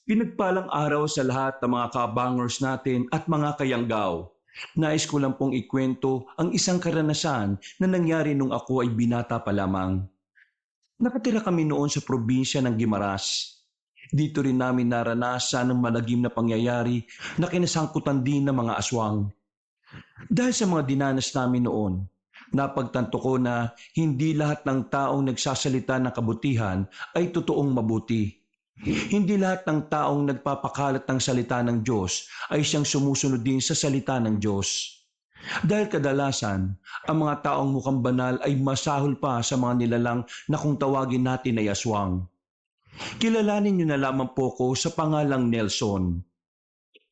Pinagpalang araw sa lahat ng mga kabangers natin at mga kayanggaw. Nais ko lang pong ikwento ang isang karanasan na nangyari nung ako ay binata pa lamang. Nakatira kami noon sa probinsya ng Guimaras. Dito rin namin naranasan ng malagim na pangyayari na kinasangkutan din ng mga aswang. Dahil sa mga dinanas namin noon, napagtanto ko na hindi lahat ng taong nagsasalita ng kabutihan ay totoong mabuti. Hindi lahat ng taong nagpapakalat ng salita ng Diyos ay siyang sumusunod din sa salita ng Diyos. Dahil kadalasan, ang mga taong mukhang banal ay masahol pa sa mga nilalang na kung tawagin natin ay aswang. Kilalanin niyo na lamang po ko sa pangalang Nelson.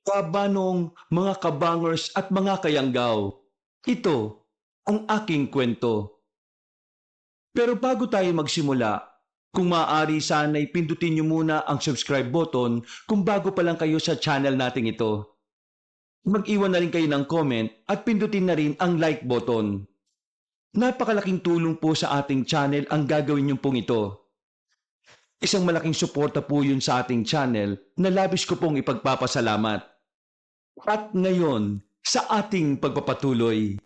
Kabanong mga kabangers at mga kayanggaw, ito ang aking kwento. Pero bago tayo magsimula, kung maaari sana'y pindutin niyo muna ang subscribe button kung bago pa lang kayo sa channel nating ito. Mag-iwan na rin kayo ng comment at pindutin na rin ang like button. Napakalaking tulong po sa ating channel ang gagawin niyo pong ito. Isang malaking suporta po yun sa ating channel na labis ko pong ipagpapasalamat. At ngayon, sa ating pagpapatuloy.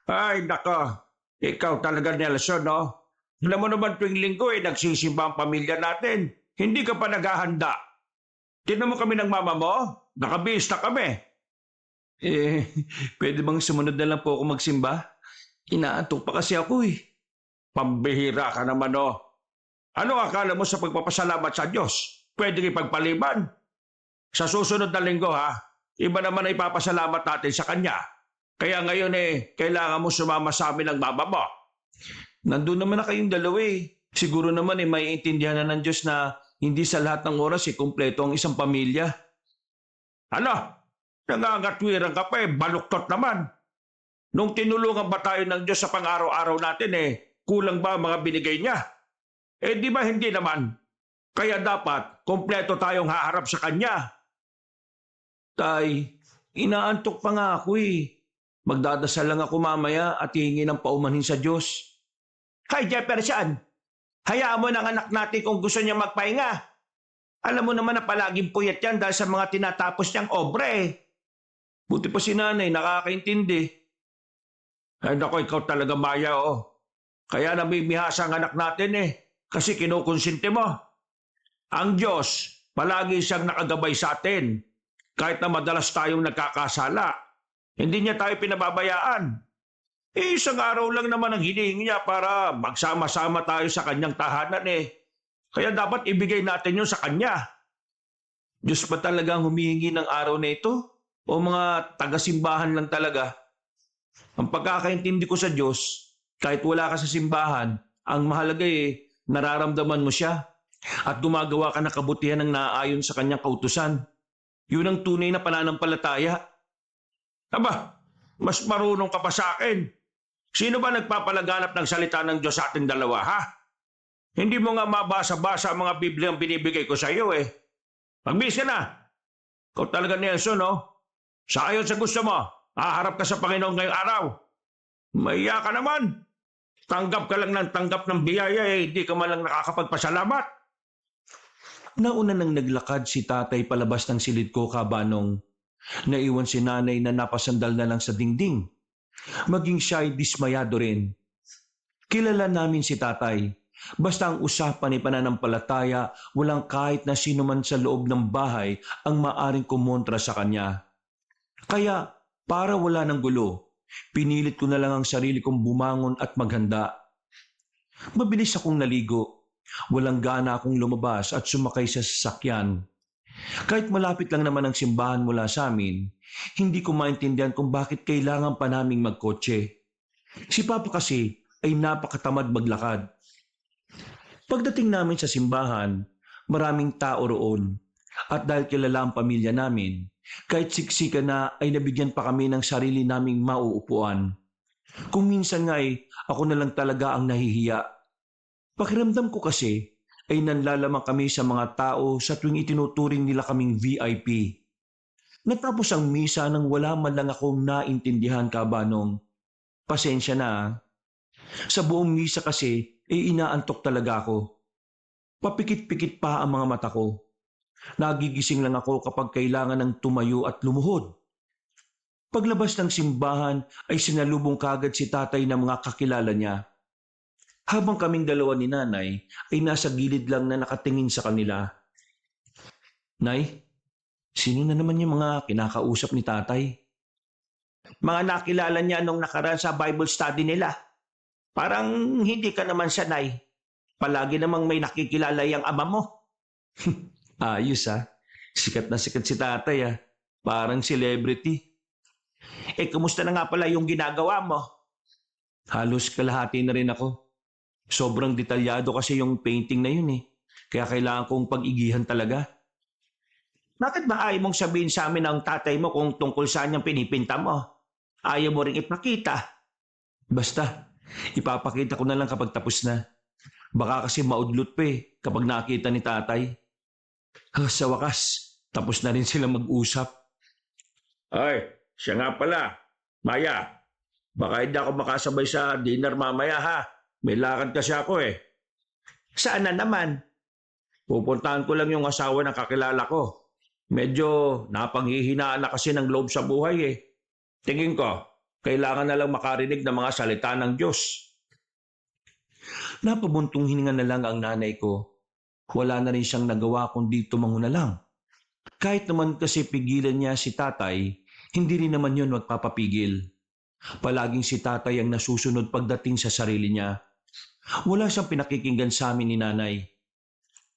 Ay, nako. Ikaw talaga, Nelson, no? Alam mo naman tuwing linggo nagsisimba ang pamilya natin. Hindi ka pa naghahanda. Tignan mo kami ng mama mo. Nakabihis na kami. Eh, pwede bang sumunod na lang po ako magsimba? Inaantok pa kasi ako eh. Pambihira ka naman, no? Ano akala mo sa pagpapasalamat sa Diyos? Pwede ipagpaliban? Sa susunod na linggo, ha? Iba naman ay ipapasalamat natin sa Kanya. Kaya ngayon kailangan mo sumama sa amin ng mama mo. Nandun naman na kayong dalawa eh. Siguro naman may intindihan na ng Diyos na hindi sa lahat ng oras kumpleto ang isang pamilya. Ano? Nangangatwiran ka pa baluktot naman. Nung tinulungan ba tayo ng Diyos sa pang-araw-araw natin kulang ba ang mga binigay niya? Di ba hindi naman? Kaya dapat kompleto tayong haharap sa Kanya. Tay, inaantok pa nga ako eh. Magdadasal lang ako mamaya at hihingi ng paumanhin sa Diyos. Hay Jefferson, hayaan mo ng anak natin kung gusto niya magpahinga. Alam mo naman na palaging puyat yan dahil sa mga tinatapos niyang obre. Buti pa si nanay, nakakaintindi. Ay nako, ikaw talaga Maya Kaya namimihasa ang anak natin kasi kinukonsinti mo. Ang Diyos, palagi siyang nakagabay sa atin. Kahit na madalas tayong nagkakasala. Hindi niya tayo pinababayaan. Isang araw lang naman ang hinihingi niya para magsama-sama tayo sa kanyang tahanan Kaya dapat ibigay natin yun sa kanya. Diyos ba talaga ang humihingi ng araw na ito? O mga taga-simbahan lang talaga? Ang pagkakaintindi ko sa Diyos, kahit wala ka sa simbahan, ang mahalaga nararamdaman mo siya at gumagawa ka ng kabutihan ng naaayon sa kanyang kautusan. Yun ang tunay na pananampalataya. Aba, mas marunong ka pa sa akin. Sino ba nagpapalaganap ng salita ng Diyos sa ating dalawa, ha? Hindi mo nga mabasa-basa ang mga Biblia ang binibigay ko sa iyo Magbihis ka na. Ikaw talaga Nelson, Sa ayon sa gusto mo, haharap ka sa Panginoon ngayong araw. Maiya ka naman. Tanggap ka lang ng tanggap ng biyaya hindi ka man lang nakakapagpasalamat. Nauna nang naglakad si tatay palabas ng silid ko kabanong. Naiwan si nanay na napasandal na lang sa dingding. Maging siya ay dismayado rin. Kilala namin si tatay. Basta ang usapan ay pananampalataya, walang kahit na sino man sa loob ng bahay ang maaring kumontra sa kanya. Kaya, para wala ng gulo, pinilit ko na lang ang sarili kong bumangon at maghanda. Mabilis akong naligo. Walang gana akong lumabas at sumakay sa sasakyan. Kahit malapit lang naman ang simbahan mula sa amin, hindi ko maintindihan kung bakit kailangan pa naming magkotse. Si Papa kasi ay napakatamad maglakad. Pagdating namin sa simbahan, maraming tao roon. At dahil kilala ang pamilya namin, kahit siksika na ay nabigyan pa kami ng sarili naming mauupuan. Kung minsan nga ako na lang talaga ang nahihiya. Pakiramdam ko kasi ay nanlalamang kami sa mga tao sa tuwing itinuturing nila kaming VIP. Natapos ang misa nang wala man lang akong naintindihan kabanong. Pasensya na. Sa buong misa kasi inaantok talaga ako. Papikit-pikit pa ang mga mata ko. Nagigising lang ako kapag kailangan ng tumayo at lumuhod. Paglabas ng simbahan ay sinalubong kagad si tatay ng mga kakilala niya. Habang kaming dalawa ni nanay ay nasa gilid lang na nakatingin sa kanila. Nay, sino na naman yung mga kinakausap ni tatay? Mga nakilala niya nung nakaraan sa Bible study nila. Parang hindi ka naman sanay. Palagi namang may nakikilala yung ama mo. Ayos ha. Sikat na sikat si tatay ha. Parang celebrity. Kumusta na nga pala yung ginagawa mo? Halos kalahati na rin ako. Sobrang detalyado kasi yung painting na yun eh. Kaya kailangan kong pag-igihan talaga. Bakit ba ayaw mong sabihin sa amin ang tatay mo kung tungkol saan yung pinipinta mo? Ayaw mo ring ipakita. Basta, ipapakita ko na lang kapag tapos na. Baka kasi maudlot pa eh kapag nakita ni tatay. Sa wakas, tapos na rin sila mag-usap. Ay, siya nga pala. Maya, baka hindi ako makasabay sa dinner mamaya ha. May lakad kasi ako eh. Saan na naman? Pupuntahan ko lang yung asawa ng kakilala ko. Medyo napanghihinaan na kasi ng loob sa buhay eh. Tingin ko, kailangan na lang makarinig ng mga salita ng Diyos. Napabuntong hininga na lang ang nanay ko. Wala na rin siyang nagawa kundi tumango na lang. Kahit naman kasi pigilan niya si tatay, hindi rin naman yun magpapapigil. Palaging si tatay ang nasusunod pagdating sa sarili niya. Wala siyang pinakikinggan sa amin ni nanay.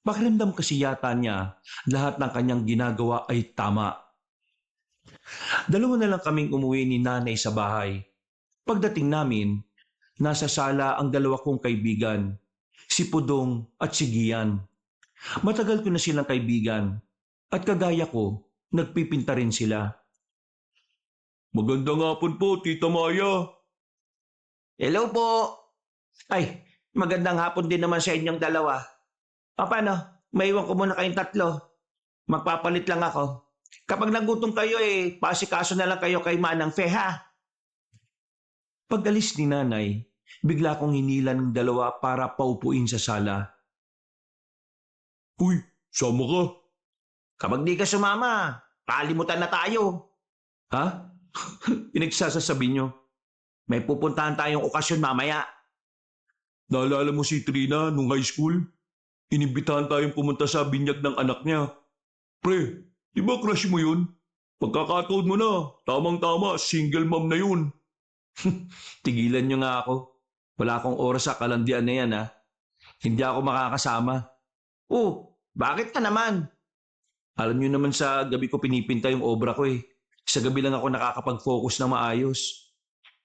Pakiramdam kasi yata niya, lahat ng kanyang ginagawa ay tama. Dalawa na lang kaming umuwi ni nanay sa bahay. Pagdating namin, nasa sala ang dalawa kong kaibigan, si Pudong at si Gian. Matagal ko na silang kaibigan at kagaya ko, nagpipinta rin sila. Magandang hapon po, Tita Maya. Hello po. Ay, magandang hapon din naman sa inyong dalawa. Paano? Maiwan ko muna kayong tatlo. Magpapalit lang ako. Kapag nagutom kayo pasikaso na lang kayo kay Manang Fe ha. Pag-alis ni nanay, bigla kong hinila ng dalawa para paupuin sa sala. Uy, sama ka. Kapag di ka sumama, kalimutan na tayo. Ha? Pinagsasasabi nyo. May pupuntahan tayong okasyon mamaya. Naalala mo si Trina nung high school? Inimbitahan tayong pumunta sa binyag ng anak niya. Pre, di ba crush mo yun? Pagkakataon mo na, tamang-tama, single mom na yun. Tigilan nyo nga ako. Wala akong oras sa kalandian na yan ha. Hindi ako makakasama. Oh, bakit ka naman? Alam nyo naman sa gabi ko pinipinta yung obra ko eh. Sa gabi lang ako nakakapag-focus na maayos.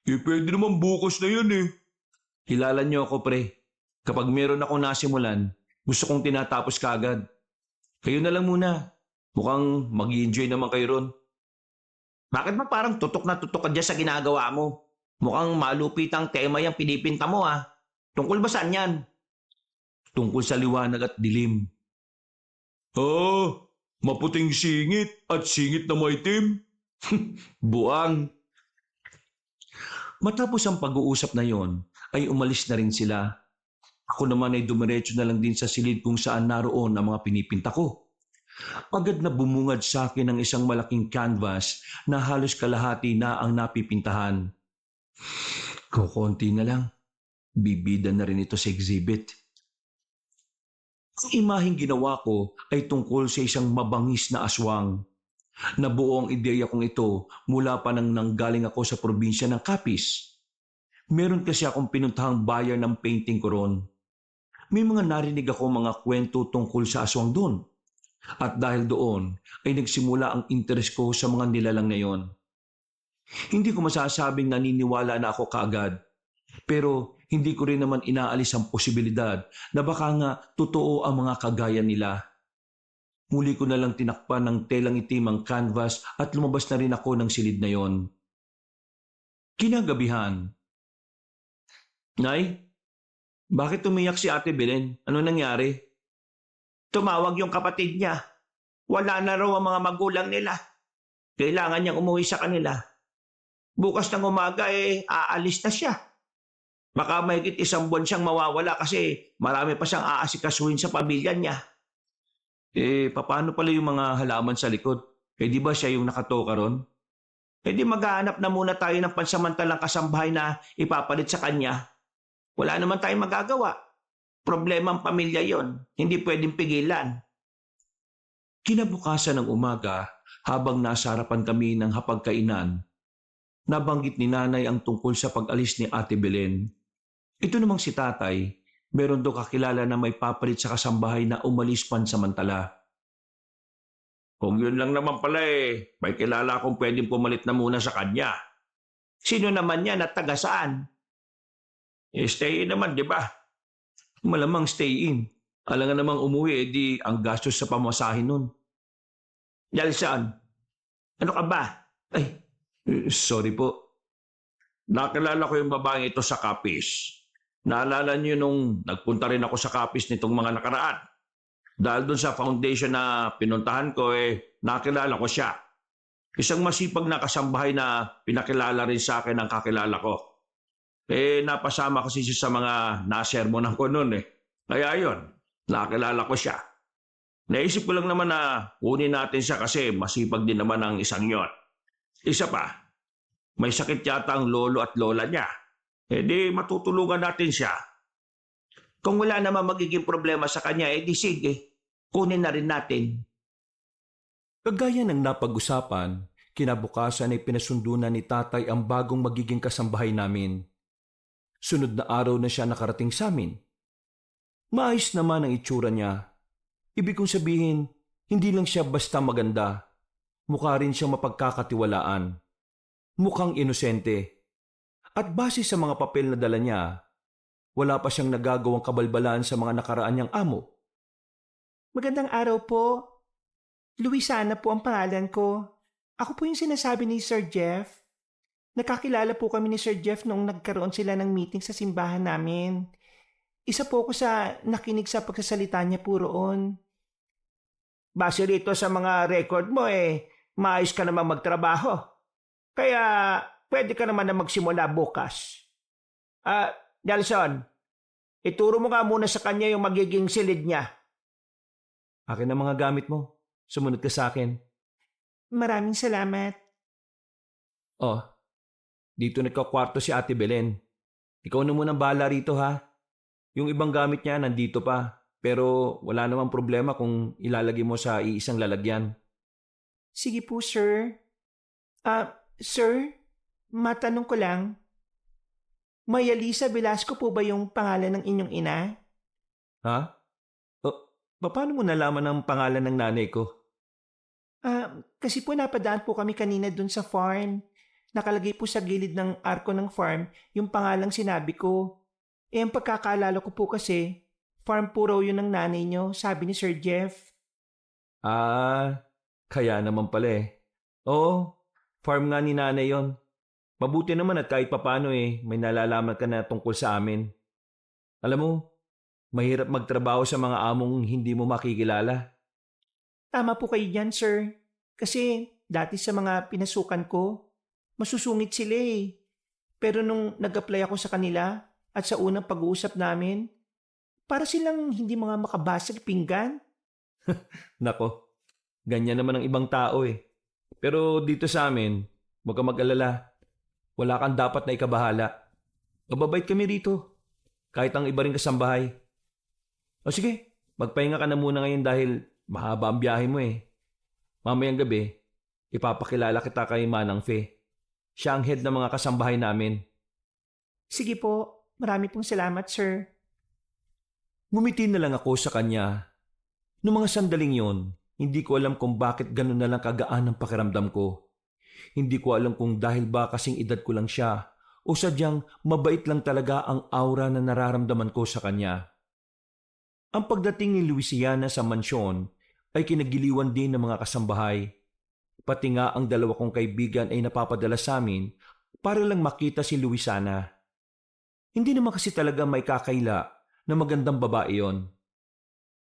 Pwede naman bukas na yan eh. Kilala nyo ako pre. Kapag meron akong nasimulan, gusto kong tinatapos kagad. Kayo na lang muna. Mukhang mag-i-enjoy naman kayo ron. Bakit ba parang tutok na tutok ka dyan sa ginagawa mo? Mukhang malupit ang tema yung pinipinta mo ah. Tungkol ba saan yan? Tungkol sa liwanag at dilim. Maputing singit at singit na maitim. Buang. Matapos ang pag-uusap na yon, ay umalis na rin sila. Ako naman ay dumiretso na lang din sa silid kung saan naroon ang mga pinipinta ko. Agad na bumungad sa akin ang isang malaking canvas na halos kalahati na ang napipintahan. Kukunti na lang. Bibida na rin ito sa exhibit. Ang imaheng ginawa ko ay tungkol sa isang mabangis na aswang. Nabuo ang ideya kong ito mula pa nang nanggaling ako sa probinsya ng Capiz. Meron kasi akong pinuntahang bayan ng painting ko ron. May mga narinig ako mga kwento tungkol sa aswang doon. At dahil doon ay nagsimula ang interes ko sa mga nilalang na yon. Hindi ko masasabing naniniwala na ako kaagad. Pero hindi ko rin naman inaalis ang posibilidad na baka nga totoo ang mga kagaya nila. Muli ko na lang tinakpan ng telang itim ang canvas at lumabas na rin ako ng silid na yon. Kinagabihan. Nay, bakit umiyak si Ate Belen? Ano nangyari? Tumawag yung kapatid niya. Wala na raw ang mga magulang nila. Kailangan niyang umuwi sa kanila. Bukas ng umaga aalis na siya. Baka mahigit 1 buwan siyang mawawala kasi marami pa siyang aasikasuhin sa pamilya niya. Paano pala yung mga halaman sa likod? Di ba siya yung nakatoka ron? Di maghahanap na muna tayo ng pansamantalang kasambahay na ipapalit sa kanya. Wala naman tayong magagawa. Problema ang pamilya yon. Hindi pwedeng pigilan. Kinabukasan ng umaga, habang nasa harapan kami ng hapagkainan, nabanggit ni nanay ang tungkol sa pag-alis ni Ate Belen. Ito namang si tatay, meron daw kakilala na may papalit sa kasambahay na umalis pansamantala. Kung yun lang naman pala may kilala akong pwedeng pumalit na muna sa kanya. Sino naman yan at taga saan? Stay in naman, di ba? Malamang stay in. Alangan namang umuwi, di ang gastos sa pamasahin nun. Nelson, ano ka ba? Sorry po. Nakilala ko yung babaeng ito sa Capiz. Naalala niyo nung nagpunta rin ako sa Capiz nitong mga nakaraan. Dahil doon sa foundation na pinuntahan ko, nakilala ko siya. Isang masipag na kasambahay na pinakilala rin sa akin ang kakilala ko. Napasama kasi siya sa mga nasermonan ko noon Kaya yon, nakilala ko siya. Naisip ko lang naman na kunin natin siya kasi masipag din naman ang isang yon. Isa pa, may sakit yata ang lolo at lola niya. Di matutulungan natin siya. Kung wala naman magiging problema sa kanya, di sige, kunin na rin natin. Kagaya ng napag-usapan, kinabukasan ay pinasundunan ni tatay ang bagong magiging kasambahay namin. Sunod na araw na siya nakarating sa amin. Maayos naman ang itsura niya. Ibig kong sabihin, hindi lang siya basta maganda. Mukha rin siya mapagkakatiwalaan. Mukhang inosente. At base sa mga papel na dala niya, wala pa siyang nagagawang kabalbalan sa mga nakaraan niyang amo. Magandang araw po. Luisana po ang pangalan ko. Ako po yung sinasabi ni Sir Jeff. Nakakilala po kami ni Sir Jeff noong nagkaroon sila ng meeting sa simbahan namin. Isa po ako sa nakinig sa pagsasalita niya po roon. Base rito sa mga record mo maayos ka naman magtrabaho. Kaya pwede ka naman na magsimula bukas. Nelson, ituro mo nga muna sa kanya yung magiging silid niya. Akin ang mga gamit mo. Sumunod ka sa akin. Maraming salamat. Oh, dito nagkakwarto si Ate Belen. Ikaw na munang bahala rito ha. Yung ibang gamit niya nandito pa. Pero wala namang problema kung ilalagay mo sa iisang lalagyan. Sige po, sir. Sir, matanong ko lang. Maya Lisa Velasco po ba yung pangalan ng inyong ina? Ha? Paano mo nalaman ang pangalan ng nanay ko? Kasi po napadaan po kami kanina dun sa farm. Nakalagay po sa gilid ng arko ng farm yung pangalang sinabi ko. Ang pagkakaalala ko po kasi, farm po raw yun ng nanay nyo, sabi ni Sir Jeff. Kaya naman pala Oo, farm nga ni nanay yon. Mabuti naman at kahit papano may nalalaman ka na tungkol sa amin. Alam mo, mahirap magtrabaho sa mga among hindi mo makikilala. Tama po kayo dyan, sir. Kasi dati sa mga pinasukan ko, masusungit sila Pero nung nag-apply ako sa kanila at sa unang pag-uusap namin, para silang hindi mga makabasag pinggan. Nako, ganyan naman ang ibang tao Pero dito sa amin, huwag kang mag-alala. Wala kang dapat na ikabahala. Mababait kami rito. Kahit ang iba rin kasambahay. O sige, magpahinga ka na muna ngayon dahil mahaba ang biyahe mo Mamayang gabi, ipapakilala kita kay Manang Fe. Siya ang head ng mga kasambahay namin. Sige po, marami pong salamat, sir. Ngumiti na lang ako sa kanya. Noong mga sandaling yon, hindi ko alam kung bakit ganun na lang kagaan ang pakiramdam ko. Hindi ko alam kung dahil ba kasing edad ko lang siya o sadyang mabait lang talaga ang aura na nararamdaman ko sa kanya. Ang pagdating ni Luisiana sa mansyon ay kinagiliwan din ng mga kasambahay. Pati nga ang dalawa kong kaibigan ay napapadala sa amin para lang makita si Luisiana. Hindi naman kasi talaga may kakaila na magandang babae yon.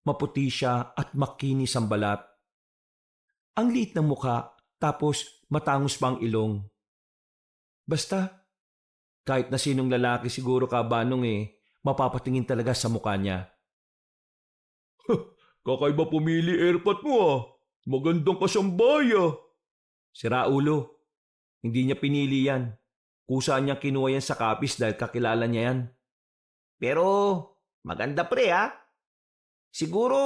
Maputi siya at makinis ang balat. Ang liit ng mukha tapos matangos pa ang ilong. Basta, Kahit na sinong lalaki siguro Kabanong mapapatingin talaga sa mukha niya. Kakaiba pumili airpot mo ah. Magandang kasambay ah. Sira ulo. Hindi niya pinili yan. Kusa niya kinuha yan sa kapis dahil kakilala niya yan. Pero maganda pre ha. Siguro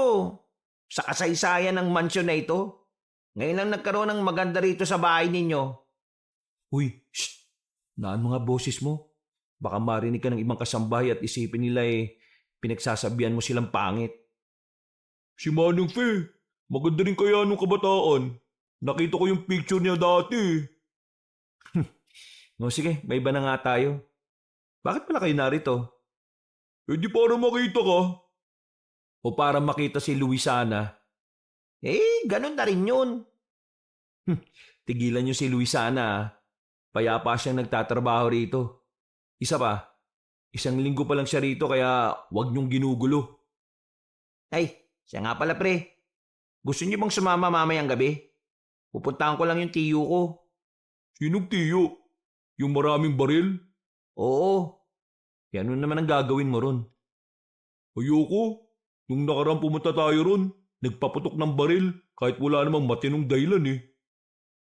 sa kasaysayan ng mansyon na ito, ngayon lang nagkaroon ng maganda rito sa bahay ninyo. Uy, shh! Naan mga boses mo? Baka marinig ka ng ibang kasambahay at isipin nila pinagsasabihan mo silang pangit. Si Manong Fe, maganda rin kaya nung kabataan. Nakita ko yung picture niya dati. No, sige, may iba na nga tayo. Bakit pala kayo narito? Di para makita ka. O para makita si Luisana? Ganun na rin yun. Tigilan niyo si Luisana ah. Payapa siyang nagtatrabaho rito. Isa pa, 1 linggo pa lang siya rito kaya wag niyong ginugulo. Siya nga pala pre. Gusto niyo bang sumama mamayang gabi? Pupuntahan ko lang yung tiyo ko. Sinong tiyo? Yung maraming baril? Oo. Ano naman ang gagawin mo ron? Ayoko. Nung nakarang pumunta tayo ron, nagpaputok ng baril kahit wala namang matinong dahilan eh.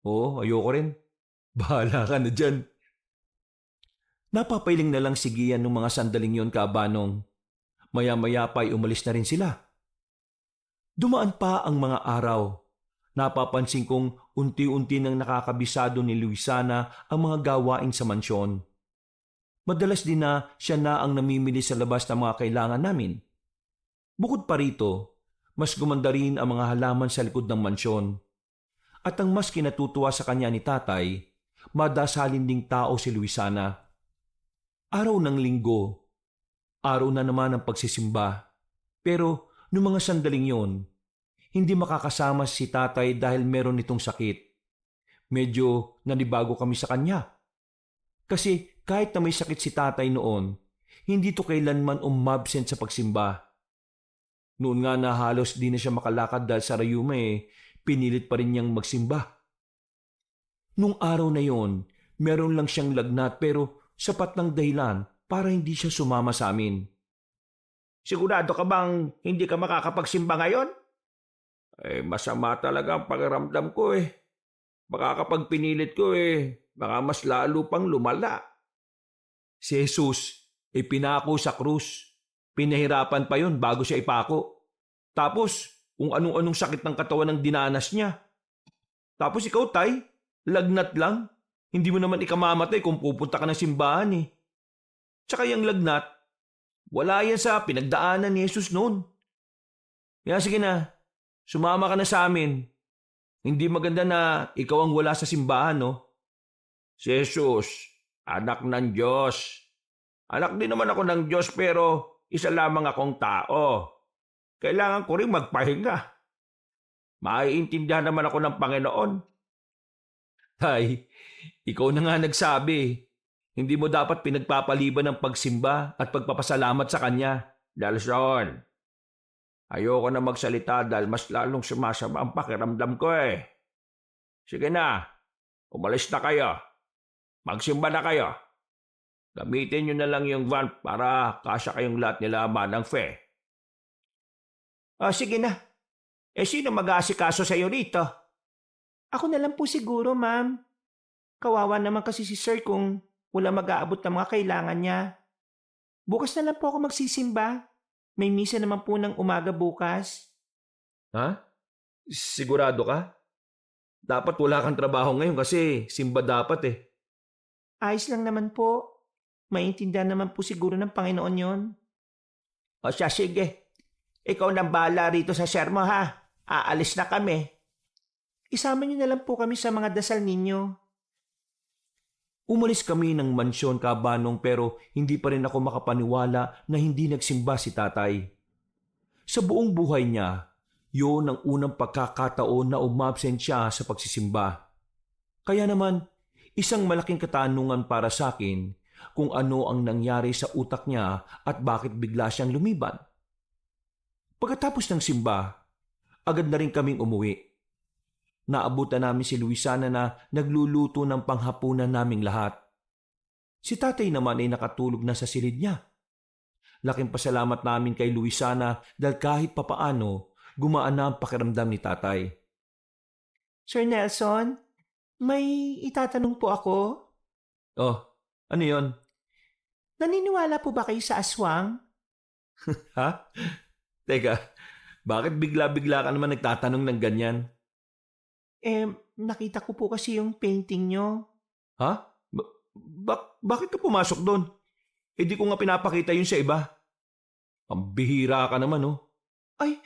Oo, ayoko rin. Bahala ka na dyan. Napapailing na lang si Gian nung mga sandaling yon Kabanong. Maya-maya pa ay umalis na rin sila. Dumaan pa ang mga araw. Napapansin kong unti-unti nang nakakabisado ni Luisana ang mga gawain sa mansyon. Madalas din na siya na ang namimili sa labas ng mga kailangan namin. Bukod pa rito, mas gumanda rin ang mga halaman sa likod ng mansyon. At ang mas kinatutuwa sa kanya ni tatay, madasalin ding tao si Luisana. Araw ng linggo, araw na naman ang pagsisimba. Pero noong mga sandaling yon, hindi makakasama si tatay dahil meron itong sakit. Medyo nanibago kami sa kanya. Kasi kahit na may sakit si tatay noon, hindi to kailanman umabsent sa pagsimba. Noon nga na halos di na siya makalakad dahil sa rayuma pinilit pa rin niyang magsimba. Nung araw na yon, meron lang siyang lagnat pero sapat ng dahilan para hindi siya sumama sa amin. Sigurado ka bang hindi ka makakapagsimba ngayon? Masama talaga ang pakiramdam ko eh. Baka kapag pinilit ko baka mas lalo pang lumala. Si Jesus pinako sa krus. Pinahirapan pa yon bago siya ipako. Tapos kung anong-anong sakit ng katawan ang dinanas niya. Tapos ikaw tay, lagnat lang. Hindi mo naman ikamamatay kung pupunta ka ng simbahan eh. Tsaka yung lagnat, wala yan sa pinagdaanan ni Jesus noon. Kaya sige na, sumama ka na sa amin. Hindi maganda na ikaw ang wala sa simbahan, no? Si Jesus, anak ng Diyos. Anak din naman ako ng Diyos pero isa lamang akong tao. Kailangan ko rin magpahinga. Maiintindihan naman ako ng Panginoon. Tay, ikaw na nga nagsabi. Hindi mo dapat pinagpapaliban ng pagsimba at pagpapasalamat sa Kanya. Dalson, ayoko na magsalita dahil mas lalong sumasama ang pakiramdam ko eh. Sige na, umalis na kayo. Magsimba na kayo. Gamitin nyo na lang yung van para kasya kayong lahat nila Manang Fe. Sige na. Sino mag-aasikaso sa'yo rito? Ako na lang po siguro, ma'am. Kawawa naman kasi si sir kung wala mag-aabot ng mga kailangan niya. Bukas na lang po ako magsisimba. May misa naman po ng umaga bukas. Ha? Sigurado ka? Dapat wala kang trabaho ngayon kasi simba dapat Ayos lang naman po. Maintindihan naman po siguro ng Panginoon yon. Sige. Ikaw nang bahala rito sa sir mo ha. Aalis na kami. Isama niyo na lang po kami sa mga dasal ninyo. Umalis kami ng mansyon Kabanong pero hindi pa rin ako makapaniwala na hindi nagsimba si tatay. Sa buong buhay niya, yun ang unang pagkakataon na umabsent siya sa pagsisimba. Kaya naman, isang malaking katanungan para sa akin kung ano ang nangyari sa utak niya at bakit bigla siyang lumiban. Pagkatapos ng simba, agad na rin kaming umuwi. Naabutan namin si Luisana na nagluluto ng panghapunan naming lahat. Si tatay naman ay nakatulog na sa silid niya. Laking pasalamat namin kay Luisana dahil kahit papaano gumaan na ang pakiramdam ni tatay. Sir Nelson, may itatanong po ako. Oh, ano yon? Naniniwala po ba kayo sa aswang? Ha? Teka, bakit bigla-bigla ka naman nagtatanong ng ganyan? Nakita ko po kasi yung painting nyo. Ha? Bakit ka pumasok doon? Di ko nga pinapakita yun sa iba. Pambihira ka naman, oh. Ay,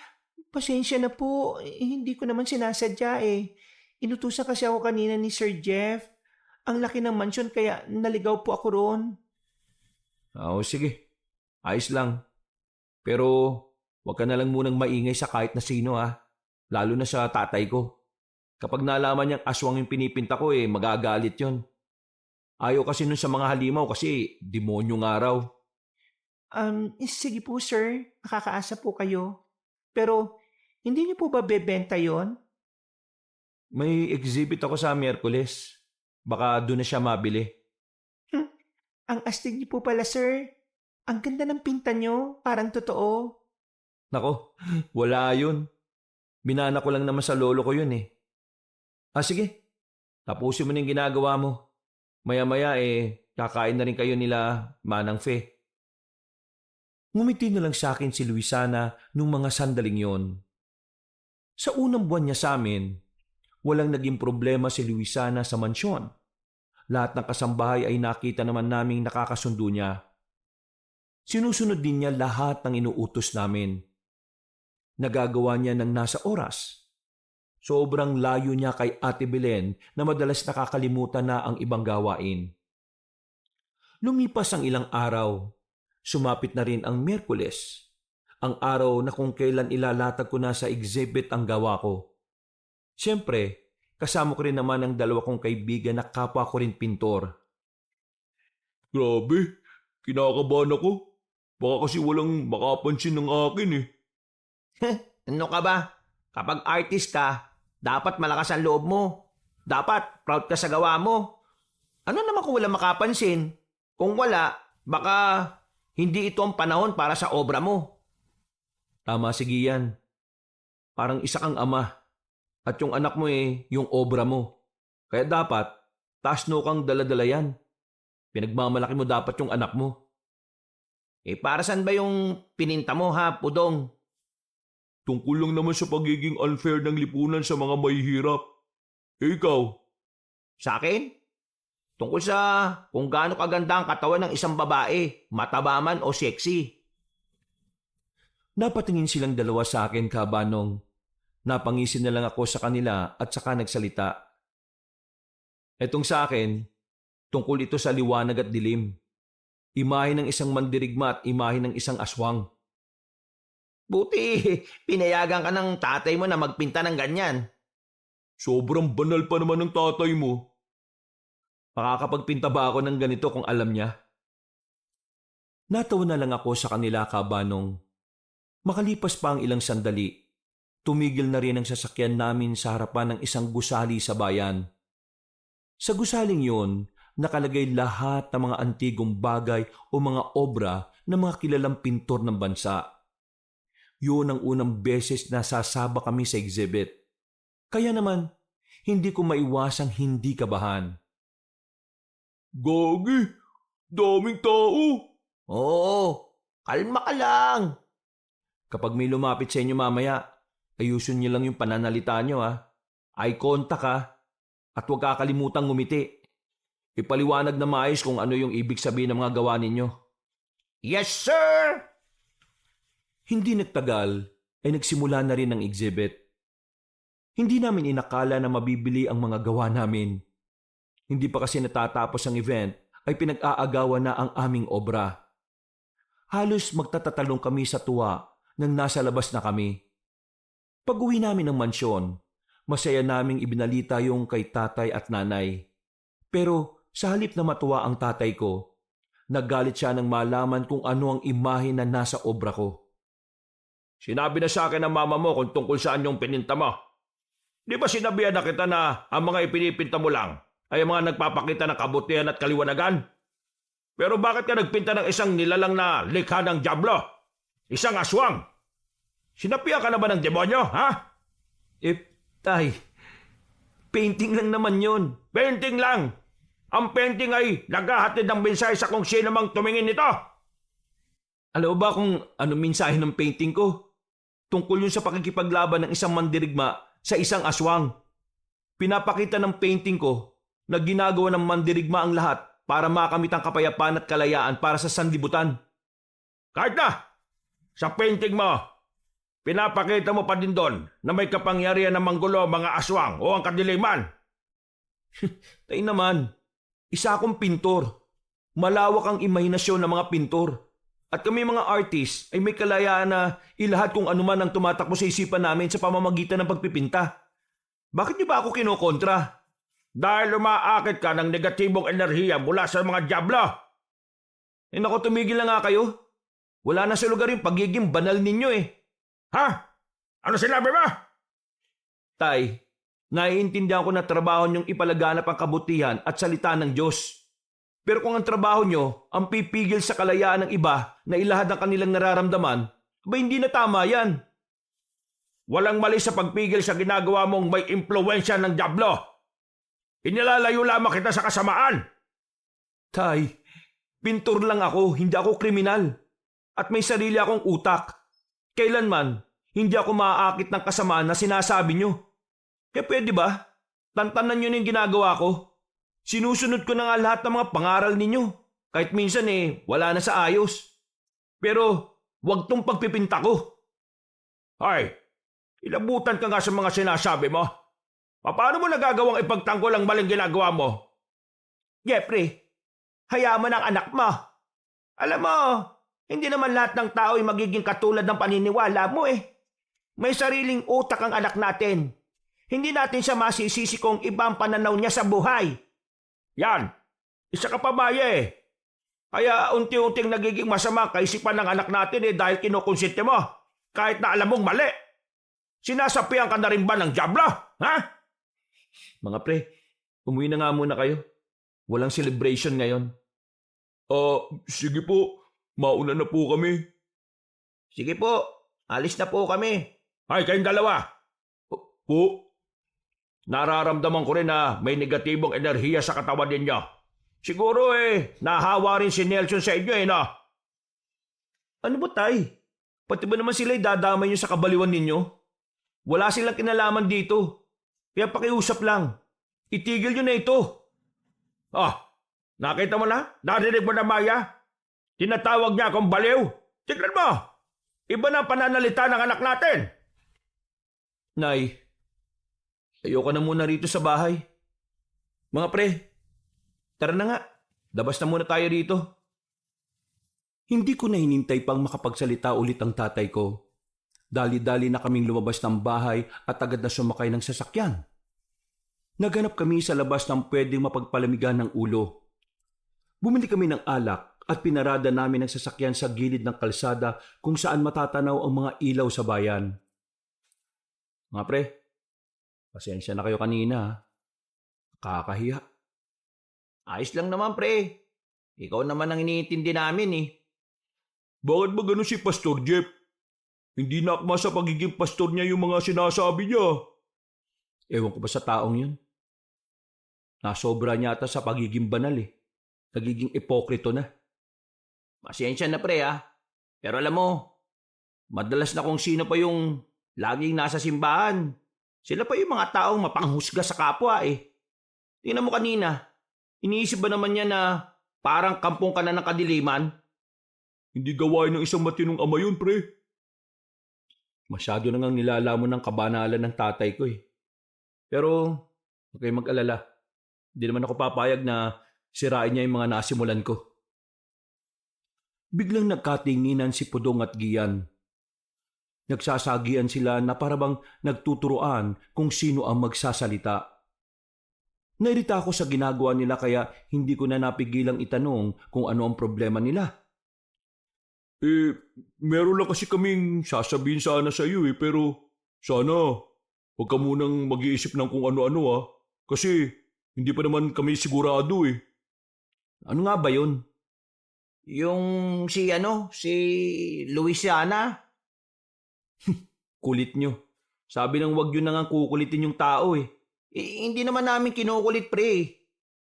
pasensya na po. Hindi ko naman sinasadya eh. Inutusan kasi ako kanina ni Sir Jeff. Ang laki ng mansyon kaya naligaw po ako roon. Oo, sige. Ayos lang. Pero huwag ka na lang munang maingay sa kahit na sino, ha? Lalo na sa tatay ko. Kapag nalaman niyang aswang yung pinipinta ko, magagalit yon. Ayaw kasi nun sa mga halimaw kasi demonyo nga raw. Sige po sir, nakakaasa po kayo. Pero hindi niyo po ba bebenta yon? May exhibit ako sa Miyerkules. Baka doon na siya mabili. Ang astig niyo po pala sir. Ang ganda ng pinta niyo, parang totoo. Nako, wala yun. Minana ko lang naman sa lolo ko yun eh. Sige. Tapusin mo na yung ginagawa mo. Maya-maya kakain na rin kayo nila Manang Fe. Ngumiti na lang sa akin si Luisana nung mga sandaling yon. Sa unang buwan niya sa amin, walang naging problema si Luisana sa mansyon. Lahat ng kasambahay ay nakita naman naming nakakasundo niya. Sinusunod din niya lahat ng inuutos namin. Nagagawa niya ng nasa oras. Sobrang layo niya kay Ate Belen na madalas nakakalimutan na ang ibang gawain. Lumipas ang ilang araw. Sumapit na rin ang Miyerkules. Ang araw na kung kailan ilalatag ko na sa exhibit ang gawa ko. Siyempre, kasama ko rin naman ang dalawa kong kaibigan na kapwa ko rin pintor. Grabe, kinakabahan ako. Baka kasi walang makapansin ng akin eh. Ano ka ba? Kapag artist ka, dapat malakas ang loob mo. Dapat proud ka sa gawa mo. Ano naman kung wala makapansin? Kung wala, baka hindi ito ang panahon para sa obra mo. Tama si Gian. Parang isa kang ama. At yung anak mo yung obra mo. Kaya dapat, tasno kang daladala yan. Pinagmamalaki mo dapat yung anak mo. Para saan ba yung pininta mo ha, Pudong? Tungkol lang naman sa pagiging unfair ng lipunan sa mga mahihirap. Ikaw? Sa akin? Tungkol sa kung gaano kaganda ang katawan ng isang babae, mataba man o sexy. Napatingin silang dalawa sa akin, Kabanong. Napangisin na lang ako sa kanila at saka nagsalita. Etong sa akin, tungkol ito sa liwanag at dilim. Imahe ng isang mandirigma at imahe ng isang aswang. Buti, pinayagan ka ng tatay mo na magpinta ng ganyan. Sobrang banal pa naman ng tatay mo. Makakapagpinta ba ako ng ganito kung alam niya? Natawa na lang ako sa kanila, Kabanong. Makalipas pa ang ilang sandali, tumigil na rin ang sasakyan namin sa harapan ng isang gusali sa bayan. Sa gusaling yun, nakalagay lahat ng mga antigong bagay o mga obra ng mga kilalang pintor ng bansa. Yun ang unang beses na sasaba kami sa exhibit. Kaya naman, hindi ko maiwasang hindi kabahan. Gagi, daming tao. Oo, kalma ka lang. Kapag may lumapit sa inyo mamaya, ayusin niyo lang yung pananalita niyo ha. Eye contact ha. At huwag kakalimutang ngumiti. Ipaliwanag na maayos kung ano yung ibig sabihin ng mga gawa ninyo. Yes, sir! Hindi nagtagal ay nagsimula na rin ang exhibit. Hindi namin inakala na mabibili ang mga gawa namin. Hindi pa kasi natatapos ang event ay pinag-aagawan na ang aming obra. Halos magtatatalong kami sa tuwa nang nasa labas na kami. Pag-uwi namin ng mansyon, masaya naming ibinalita yung kay tatay at nanay. Pero sa halip na matuwa ang tatay ko, naggalit siya nang malaman kung ano ang imahe na nasa obra ko. Sinabi na sa akin ng mama mo kung tungkol saan yung pininta mo. Di ba sinabihan na kita na ang mga ipinipinta mo lang ay ang mga nagpapakita ng kabutihan at kaliwanagan? Pero bakit ka nagpinta ng isang nilalang na likha ng dyablo? Isang aswang? Sinapian ka na ba ng demonyo, ha? Tay, painting lang naman yon. Painting lang! Ang painting ay naghahatid ng mensahe sa kung sino mang tumingin nito. Alam mo ba kung anong mensahe ng painting ko? Tungkol yun sa pakikipaglaban ng isang mandirigma sa isang aswang. Pinapakita ng painting ko na ginagawa ng mandirigma ang lahat para makamit ang kapayapaan at kalayaan para sa sanlibutan. Kahit na, sa painting mo, pinapakita mo pa din doon na may kapangyarihan ng manggulo ang mga aswang o ang kadiliman. Tay naman, isa akong pintor. Malawak ang imahinasyon ng mga pintor. At kami mga artist ay may kalayaan na ilahat kung anuman ang tumatakbo sa isipan namin sa pamamagitan ng pagpipinta. Bakit niyo ba ako kinokontra? Dahil umaakit ka ng negatibong enerhiya mula sa mga dyablo. Naku, tumigil na nga kayo. Wala na sa lugar yung pagiging banal ninyo eh. Ha? Ano sinabi mo? Tay, naiintindihan ko na trabaho niyong ipalaganap ang kabutihan at salita ng Diyos. Pero kung ang trabaho niyo ang pipigil sa kalayaan ng iba na ilahad ang kanilang nararamdaman, ba hindi na tama yan? Walang mali sa pagpigil sa ginagawa mong may impluwensya ng dyablo. Inilalayo lamang kita sa kasamaan. Tay, pintor lang ako, hindi ako kriminal. At may sarili akong utak. Kailanman, hindi ako maaakit ng kasamaan na sinasabi niyo. Kaya pwede ba? Tantanan niyo na yung ginagawa ko. Sinusunod ko na nga lahat ng mga pangaral ninyo. Kahit minsan wala na sa ayos. Pero, wag tong pagpipinta ko. Ay, ilabutan ka nga sa mga sinasabi mo. Paano mo nagagawang ipagtanggol ang maling ginagawa mo? Jeffrey, hayaan mo ng anak mo. Alam mo, hindi naman lahat ng tao ay magiging katulad ng paniniwala mo eh. May sariling utak ang anak natin. Hindi natin siya masisisi kung iba ang pananaw niya sa buhay. Yan, isa ka pa maya eh. Kaya unti-unting nagiging masama kaisipan ng anak natin dahil kinukonsente mo. Kahit na alam mong mali. Sinasapian ka na rin ba ng dyablo? Ha? Mga pre, umuwi na nga muna kayo. Walang celebration ngayon. Sige po. Mauna na po kami. Sige po, alis na po kami. Ay, kayong dalawa. Po? Nararamdaman ko rin na may negatibong enerhiya sa katawan ninyo. Siguro nahawa rin si Nelson sa inyo no? Ano ba tay? Pati ba naman sila'y dadamay nyo sa kabaliwan ninyo? Wala silang kinalaman dito. Kaya pakiusap lang. Itigil nyo na ito. Nakita mo na? Narinig mo na, Maya? Tinatawag niya akong baliw. Tignan mo! Iba na ang pananalita ng anak natin. Nay, ayoko na muna rito sa bahay. Mga pre, tara na nga. Labas na muna tayo rito. Hindi ko na hinintay pang makapagsalita ulit ang tatay ko. Dali-dali na kaming lumabas ng bahay at agad na sumakay ng sasakyan. Naghanap kami sa labas ng pwedeng mapagpalamigan ng ulo. Bumili kami ng alak at pinarada namin ang sasakyan sa gilid ng kalsada kung saan matatanaw ang mga ilaw sa bayan. Mga pre, pasensya na kayo kanina. Kakahiya. Ayos lang naman pre. Ikaw naman ang iniintindi namin eh. Bakit ba ganun si Pastor Jeff? Hindi nakma sa pagiging pastor niya yung mga sinasabi niya. Ewan ko ba sa taong yun? Nasobra niya ata sa pagiging banal eh. Nagiging ipokrito na. Pasensya na pre Pero alam mo, madalas na kung sino pa yung laging nasa simbahan. Sila pa yung mga taong mapanghusga sa kapwa eh. Tingnan mo kanina, iniisip ba naman niya na parang kampong ka na ng kadiliman? Hindi gawain ng isang matinong ama yun, pre. Masyado na ngang nilalamon ng kabanalan ng tatay ko eh. Pero, huwag kayong mag-alala. Hindi naman ako papayag na sirain niya yung mga nasimulan ko. Biglang nagkatinginan si Pudong at Gian. Nagsasagian sila na parabang nagtuturoan kung sino ang magsasalita. Nairita ako sa ginagawa nila kaya hindi ko na napigilang itanong kung ano ang problema nila. Meron lang kasi kaming sasabihin sana sa iyo pero sana huwag ka munang mag-iisip ng kung ano-ano kasi hindi pa naman kami sigurado eh. Ano nga ba yun? Yung si Louisiana. Kulit nyo. Sabi ng wag yun na nga kukulitin yung tao eh. Hindi naman namin kinukulit, pre.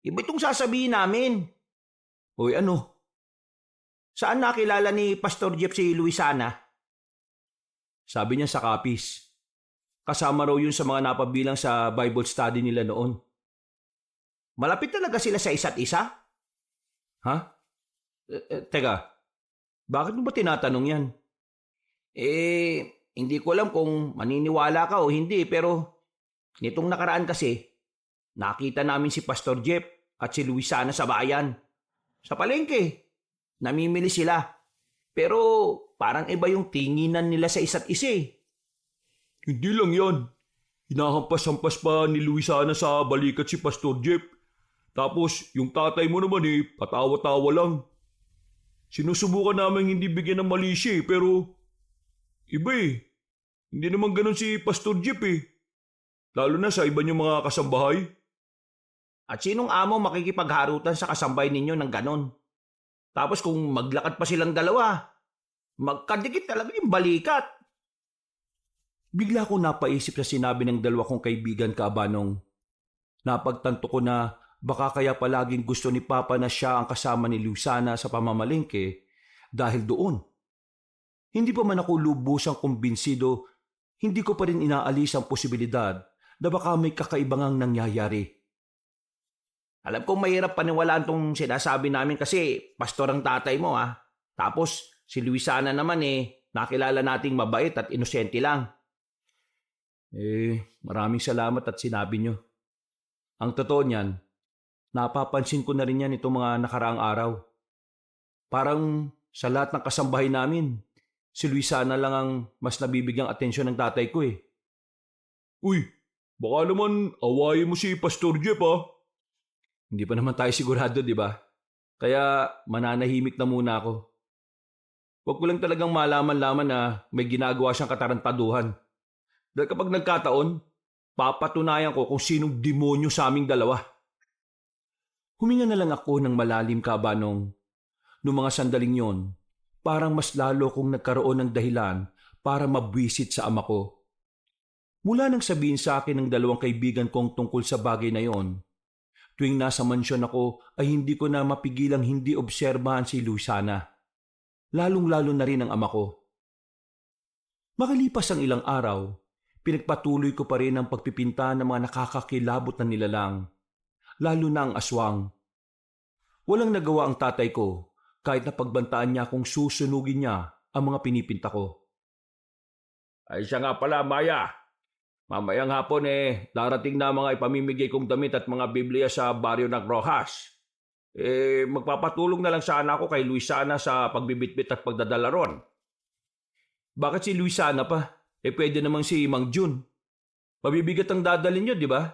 Iba itong sasabihin namin. Hoy ano? Saan nakilala ni Pastor Jeff si Louisiana? Sabi niya sa Capiz. Kasama raw yun sa mga napabilang sa Bible study nila noon. Malapit talaga sila sa isa't isa? Ha? Teka, bakit mo ba tinatanong yan? Hindi ko alam kung maniniwala ka o hindi, pero nitong nakaraan kasi, nakita namin si Pastor Jeff at si Luisana sa bayan. Sa palengke, namimili sila. Pero parang iba yung tinginan nila sa isa't isa eh. Hindi lang yan. Hinahampas-hampas pa ni Luisana sa balikat si Pastor Jeff. Tapos yung tatay mo naman patawa-tawa lang. Sinusubukan namin hindi bigyan ng mali siya pero iba Hindi naman ganun si Pastor Jeff Lalo na sa iba niyong mga kasambahay. At sinong amo makikipagharutan sa kasambay ninyo ng ganon? Tapos kung maglakad pa silang dalawa, magkadikit talaga yung balikat. Bigla ko napaisip sa sinabi ng dalawa kong kaibigan kaabanong. Napagtanto ko na baka kaya palaging gusto ni Papa na siya ang kasama ni Luisana sa pamamalengke dahil doon. Hindi pa man ako lubusang kumbinsido, hindi ko pa rin inaalis ang posibilidad na baka may kakaibangang nangyayari. Alam kong mahirap paniwalaan tong sinasabi namin kasi pastor ang tatay mo Tapos si Luisana naman nakilala nating mabait at inosente lang. Maraming salamat at sinabi nyo. Ang totoo niyan, napapansin ko na rin yan itong mga nakaraang araw. Parang sa lahat ng kasambahay namin, si Luisana lang ang mas nabibigyang atensyon ng tatay ko Uy, baka naman awayin mo si Pastor Jeff Hindi pa naman tayo sigurado, di ba? Kaya mananahimik na muna ako. Huwag ko lang talagang malaman-laman na may ginagawa siyang katarantaduhan. Dahil kapag nagkataon, papatunayan ko kung sinong demonyo sa aming dalawa. Huminga na lang ako ng malalim kabanong. Noong mga sandaling yon, parang mas lalo kong nagkaroon ng dahilan para mabwisit sa ama ko. Mula nang sabihin sa akin ng dalawang kaibigan kong tungkol sa bagay na yon, tuwing nasa mansyon ako ay hindi ko na mapigilang hindi obserbahan si Luisana. Lalong-lalo na rin ang ama ko. Makalipas ang ilang araw, pinagpatuloy ko pa rin ang pagpipinta ng mga nakakakilabot na nilalang, lalo na ang aswang. Walang nagawa ang tatay ko kahit na pagbantaan niya kung susunugin niya ang mga pinipinta ko. Ay siya nga pala, Maya. Mamayang hapon darating na mga ipamimigay kong damit at mga Biblia sa baryo ng Rojas. Magpapatulong na lang sana ako kay Luisana sa pagbibitbit at pagdadala ron. Bakit si Luisana pa? Pwede namang si Mang Jun. Mabibigat ang dadalhin niyo, di ba?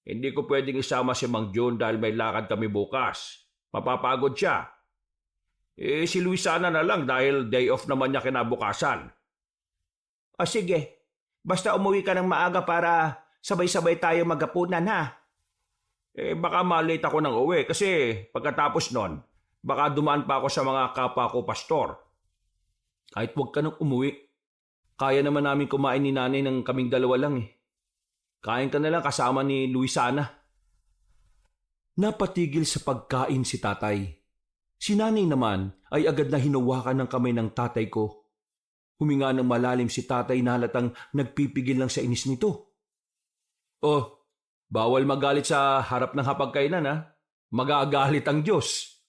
Hindi ko pwedeng isama si Mang Jun dahil may lakad kami bukas. Mapapagod siya. Si Luisana na lang dahil day off naman niya kinabukasan. Sige. Basta umuwi ka ng maaga para sabay-sabay tayo maghapunan Baka malate ako ng uwi kasi pagkatapos nun, baka dumaan pa ako sa mga kapwa ko pastor. Kahit huwag ka nang umuwi. Kaya naman namin kumain ni nanay ng kaming dalawa lang Kain ka na lang kasama ni Luisana. Napatigil sa pagkain si tatay. Si nanay naman ay agad na hinawakan ng kamay ng tatay ko. Huminga ng malalim si tatay na halatang nagpipigil lang sa inis nito. Bawal magalit sa harap ng hapagkainan Magagalit ang Diyos.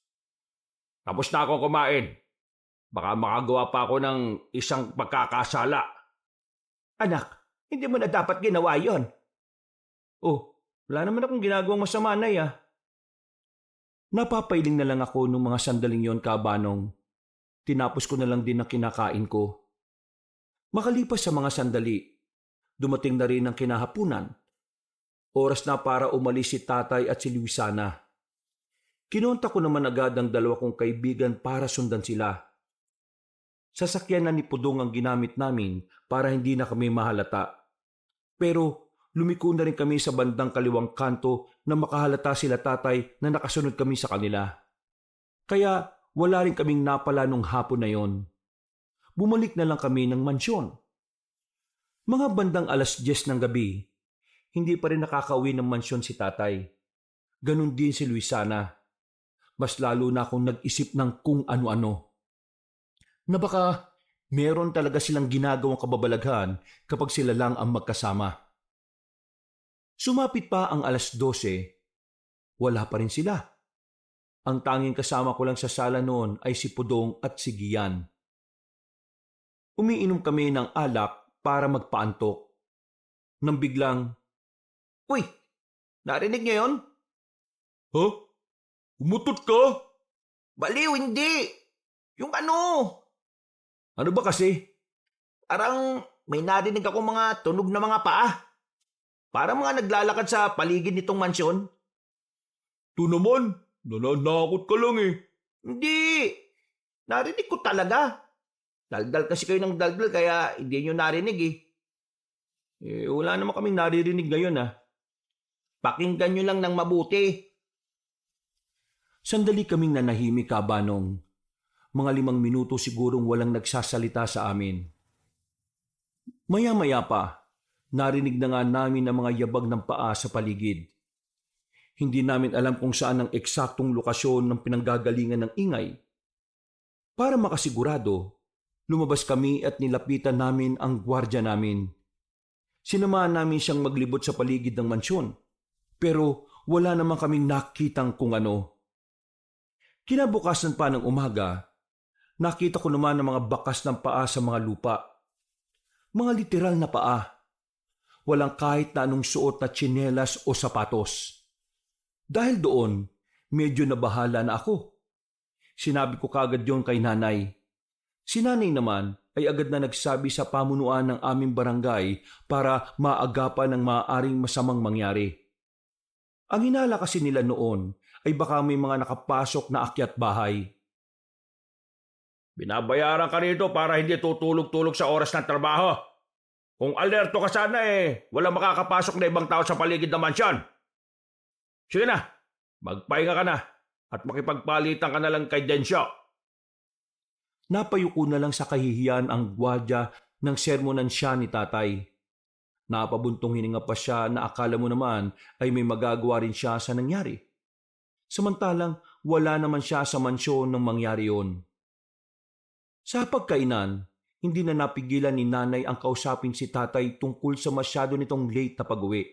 Tapos na ako kumain. Baka makagawa pa ako ng isang pagkakasala. Anak, hindi mo na dapat ginawa yon. Wala naman akong ginagawang masama, Nay Napapailing na lang ako nung mga sandaling yon kabanong. Tinapos ko na lang din ang kinakain ko. Makalipas sa mga sandali, dumating na rin ang kinahapunan. Oras na para umalis si tatay at si Luisana. Kinontak ko naman agad ang dalawa kong kaibigan para sundan sila. Sasakyan na ni Pudong ang ginamit namin para hindi na kami mahalata. Pero lumiko na rin kami sa bandang kaliwang kanto na makahalata sila tatay na nakasunod kami sa kanila. Kaya Wala rin kaming napala nung hapon na yon. Bumalik na lang kami ng mansyon. Mga bandang 10:00 ng gabi, hindi pa rin nakakauwi ng mansyon si tatay. Ganon din si Luisana. Mas lalo na akong nag-isip ng kung ano-ano. Na baka meron talaga silang ginagawang kababalaghan kapag sila lang ang magkasama. Sumapit pa ang 12:00, wala pa rin sila. Ang tanging kasama ko lang sa sala noon ay si Pudong at si Gian. Umiinom kami ng alak para magpaantok. Nang biglang, Uy, narinig niyo yun? "Ha? Umutot ka? Baliw, hindi. Yung ano, Ano ba kasi?" parang may narinig akong mga tunog na mga paa. Parang mga naglalakad sa paligid nitong mansyon. "To naman, nananakot ka lang eh." Hindi. Narinig ko talaga. Daldal kasi kayo ng daldal kaya hindi nyo narinig eh. Wala naman kaming naririnig ngayon ah. Pakinggan nyo lang ng mabuti. Sandali kaming nanahimik, Kabanong. Mga 5 minuto sigurong walang nagsasalita sa amin. Maya-maya pa, narinig na nga namin ang mga yabag ng paa sa paligid. Hindi namin alam kung saan ang eksaktong lokasyon ng pinanggagalingan ng ingay. Para makasigurado, lumabas kami at nilapitan namin ang gwardya namin. Sinamahan namin siyang maglibot sa paligid ng mansyon, pero wala naman kaming nakitang kung ano. Kinabukasan pa ng umaga, nakita ko naman ang mga bakas ng paa sa mga lupa. Mga literal na paa. Walang kahit na anong suot na tsinelas o sapatos. Dahil doon, medyo nabahala na ako. Sinabi ko kagad yon kay nanay. Si nanay naman ay agad na nagsabi sa pamunuan ng aming barangay para maagapan ng maaaring masamang mangyari. Ang hinala kasi nila noon ay baka may mga nakapasok na akyat bahay. Binabayaran ka rito para hindi tutulog-tulog sa oras ng trabaho. Kung alerto ka sana walang makakapasok na ibang tao sa paligid ng mansyon. Sige na, magpahinga ka na at makipagpalitan ka na lang kay Densyo. Napayuko na lang sa kahihiyan ang gwadya ng sermonan siya ni tatay. Napabuntong hininga pa siya na akala mo naman ay may magagawa rin siya sa nangyari. Samantalang wala naman siya sa mansyon nang mangyari yon. Sa pagkainan, hindi na napigilan ni nanay ang kausapin si tatay tungkol sa masyado nitong late na pag-uwi.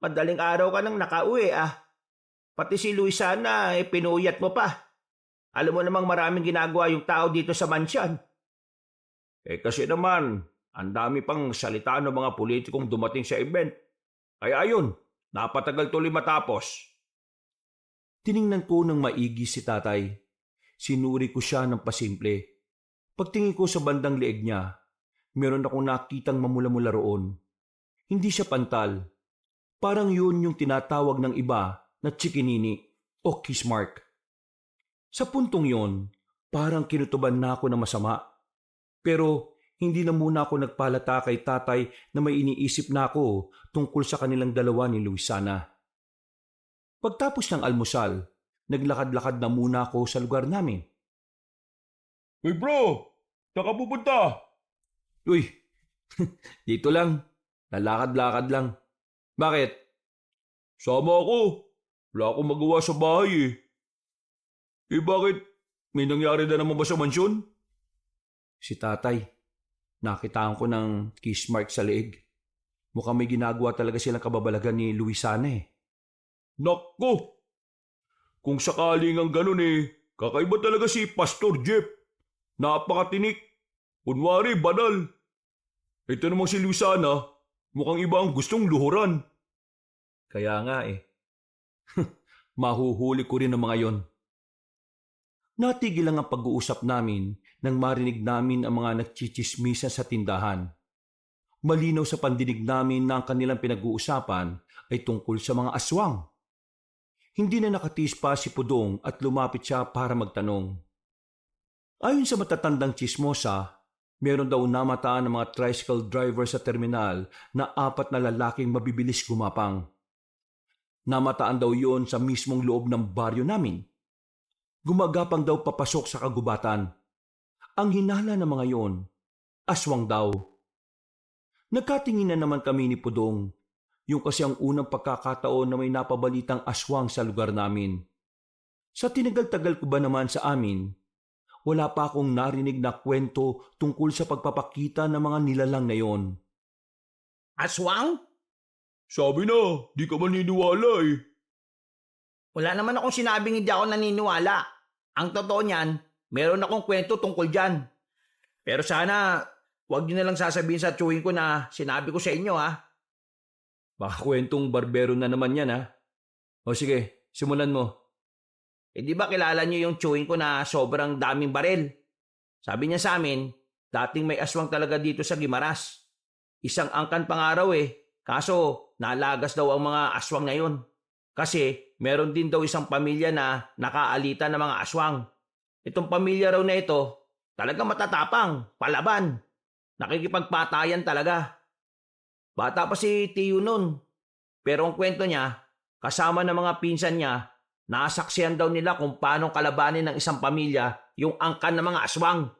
Madaling araw ka nang nakauwi ah. Pati si Luisana pinuyat mo pa. Alam mo namang maraming ginagawa yung tao dito sa mansyon. Kasi naman, ang dami pang salita ng mga politikong dumating sa event. Kaya ayun, napatagal tuloy matapos. Tiningnan ko ng maigi si tatay. Sinuri ko siya ng pasimple. Pagtingin ko sa bandang leeg niya, meron akong nakitang mamula-mula roon. Hindi siya pantal. Parang yun yung tinatawag ng iba na chikinini o kiss mark. Sa puntong yon, parang kinutuban na ako ng masama. Pero hindi na muna ako nagpalata kay tatay na may iniisip na ako tungkol sa kanilang dalawa ni Luisana. Pagtapos ng almusal, naglakad-lakad na muna ako sa lugar namin. Hey bro, saan ka pupunta? Uy, dito lang. Lalakad-lakad lang. Bakit? Sama ako. Wala akong magawa sa bahay bakit? May nangyari na naman ba sa mansyon? Si tatay. Nakitaan ko ng kiss mark sa leeg. Mukhang may ginagawa talaga silang kababalagan ni Luisana eh. Nakko! Kung sakaling ang ganun kakaiba talaga si Pastor Jeff. Napakatinik. Kunwari, banal. Ito namang si Luisana, mukhang iba ang gustong luhuran. Kaya nga Mahuhuli ko rin ang mga yon. Natigil lang ang pag-uusap namin nang marinig namin ang mga nagchichismisan sa tindahan. Malinaw sa pandinig namin na ang kanilang pinag-uusapan ay tungkol sa mga aswang. Hindi na nakatiis pa si Pudong at lumapit siya para magtanong. Ayon sa matatandang chismosa, meron daw namataan ng mga tricycle driver sa terminal na 4 na lalaking mabibilis gumapang. Namataan daw yon sa mismong loob ng baryo namin. Gumagapang daw papasok sa kagubatan. Ang hinala ng mga yon, aswang daw. Nagkatingin na naman kami ni Pudong. Yung kasi ang unang pagkakataon na may napabalitang aswang sa lugar namin. Sa tinagal-tagal ko ba naman sa amin, wala pa akong narinig na kwento tungkol sa pagpapakita ng mga nilalang na yon. Aswang? Sabi na, di ka maniniwala eh. Wala naman akong sinabing hindi ako naniniwala. Ang totoo niyan, meron akong kwento tungkol dyan. Pero sana, huwag niyo na lang sasabihin sa chewing ko na sinabi ko sa inyo ha. Baka kwentong barbero na naman yan ha. O sige, simulan mo. Di ba kilala niyo yung chewing ko na sobrang daming baril? Sabi niya sa amin, dating may aswang talaga dito sa Guimaras. Isang angkan pangaraw kaso nalagas daw ang mga aswang na yun. Kasi meron din daw isang pamilya na nakaalitan ng mga aswang. Itong pamilya raw na ito, talaga matatapang, palaban. Nakikipagpatayan talaga. Bata pa si Tiyo nun. Pero ang kwento niya, kasama ng mga pinsan niya, nasaksihan daw nila kung paano kalabanin ng isang pamilya yung angkan ng mga aswang.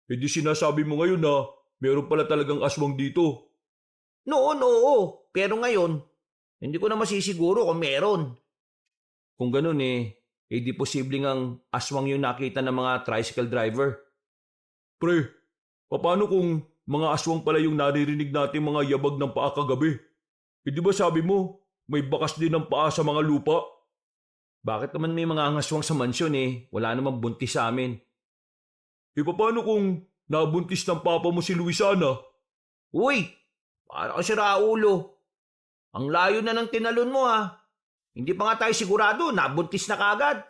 E di sinasabi mo ngayon na meron pala talagang aswang dito. Noon, oo. Pero ngayon, hindi ko na masisiguro kung meron. Kung ganun di posibleng ang aswang yung nakita ng mga tricycle driver. Pre, paano kung mga aswang pala yung naririnig natin mga yabag ng paa kagabi? Di ba sabi mo, may bakas din ng paa sa mga lupa? Bakit naman may mga aswang sa mansyon Wala namang buntis sa amin. Paano kung nabuntis ng papa mo si Luisana? Uy, para ka si Raulo. Ang layo na ng tinalon mo ha. Hindi pa nga tayo sigurado, nabuntis na kagad.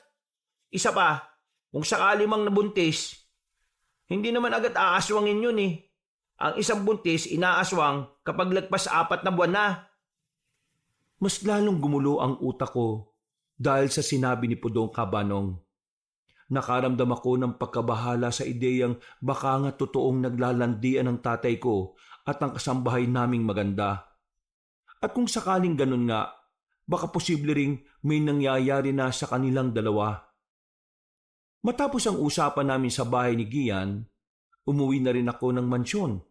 Isa pa, kung sakali mang nabuntis, hindi naman agad aaswangin yun Ang isang buntis inaaswang kapag lagpas 4 na buwan na. Mas lalong gumulo ang utak ko dahil sa sinabi ni Pudong Kabanong. Nakaramdam ako ng pagkabahala sa ideyang baka nga totoong naglalandian ng tatay ko at ang kasambahay naming maganda. At kung sakaling ganun nga, baka posible ring may nangyayari na sa kanilang dalawa. Matapos ang usapan namin sa bahay ni Gian, umuwi na rin ako ng mansyon.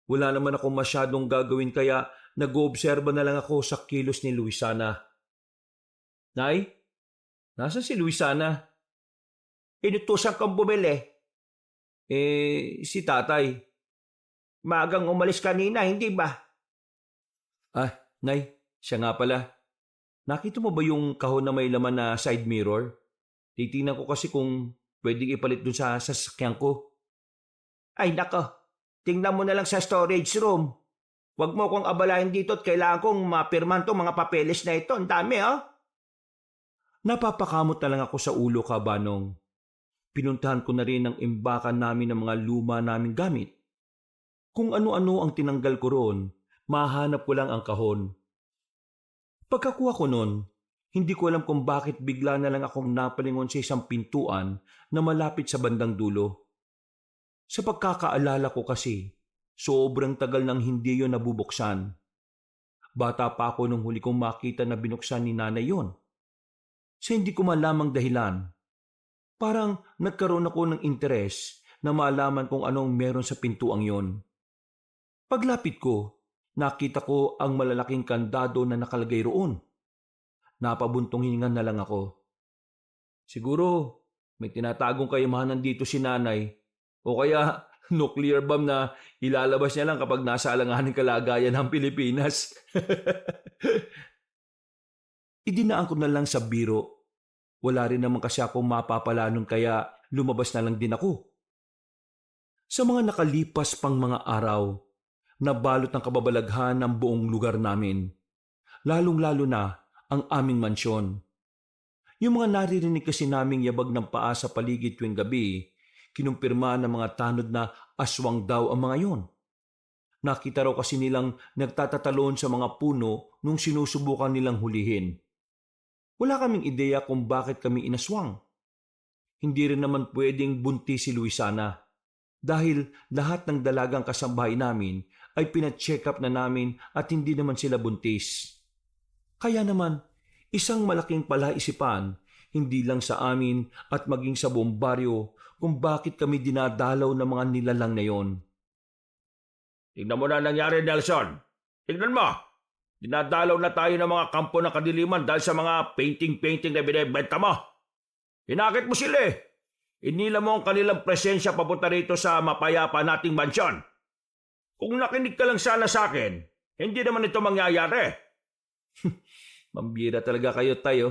Wala naman ako masyadong gagawin kaya nag-oobserba na lang ako sa kilos ni Luisana. Nay, nasan si Luisana? Inutusan kang bumili. Si tatay. Magang umalis kanina, hindi ba? Nay, siya nga pala. Nakita mo ba yung kahon na may laman na side mirror? Titingnan ko kasi kung pwedeng ipalit dun sa sasakyan ko. Ay nako, tingnan mo na lang sa storage room. Huwag mo kong abalahin dito at kailangan kong mapirman tong mga papeles na ito. Ang dami Napapakamot na lang ako sa ulo, Kabanong. Pinuntahan ko na rin ang imbakan namin ng mga luma naming gamit. Kung ano-ano ang tinanggal ko roon, mahanap ko lang ang kahon. Pagkakuha ko noon, hindi ko alam kung bakit bigla na lang akong napalingon sa isang pintuan na malapit sa bandang dulo. Sa pagkakaalala ko kasi, sobrang tagal nang hindi yon nabubuksan. Bata pa ako nung huli kong makita na binuksan ni nanay yon. Sa hindi ko malamang dahilan, parang nagkaroon ako ng interes na malaman kung anong meron sa pintuang yon. Paglapit ko, nakita ko ang malalaking kandado na nakalagay roon. Napabuntong hiningan na lang ako. Siguro may tinatagong kayamanan dito si nanay o kaya nuclear bomb na ilalabas niya lang kapag nasa alanganing kalagayan ng Pilipinas. Idinaan ko na lang sa biro. Wala rin naman kasi akong mapapala nun kaya lumabas na lang din ako. Sa mga nakalipas pang mga araw, nabalot ng kababalaghan ng buong lugar namin. Lalong-lalo na ang aming mansyon. Yung mga naririnig kasi naming yabag ng paa sa paligid tuwing gabi, kinumpirma ng mga tanod na aswang daw ang mga yon. Nakita raw kasi nilang nagtatatalon sa mga puno nung sinusubukan nilang hulihin. Wala kaming ideya kung bakit kami inaswang. Hindi rin naman pwedeng buntis si Luisana dahil lahat ng dalagang kasambahay namin ay pina-check up na namin at hindi naman sila buntis. Kaya naman, isang malaking palaisipan, hindi lang sa amin at maging sa buong baryo kung bakit kami dinadalaw ng mga nilalang na yon. Tignan mo na nangyari, Nelson. Tignan mo. Dinadalaw na tayo ng mga kampo ng kadiliman dahil sa mga painting-painting na binibenta mo. Hinakit mo sila eh. Inila mo ang kanilang presensya papunta rito sa mapayapa nating mansyon. Kung nakinig ka lang sana sa akin, hindi naman ito mangyayari. Mambira talaga kayo, tayo.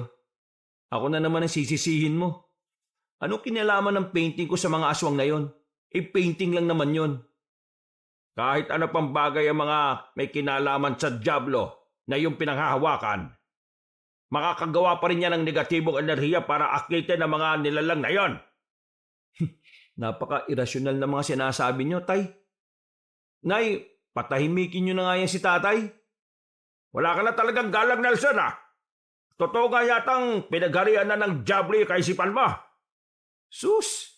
Ako na naman ang sisisihin mo. Anong kinalaman ng painting ko sa mga aswang na yon? Painting lang naman yon. Kahit ano pang bagay ang mga may kinalaman sa Diablo na yung pinanghahawakan, makakagawa pa rin yan ng negatibong enerhiya para akitin ang mga nilalang na yon. Napaka-irrasyonal na mga sinasabi nyo, tay. Nay, patahimikin nyo na nga yan si tatay. Wala ka na talagang galang, Nelson, ah. Totoo nga yatang pinagharian na ng Diablo yung kaisipan mo. Sus!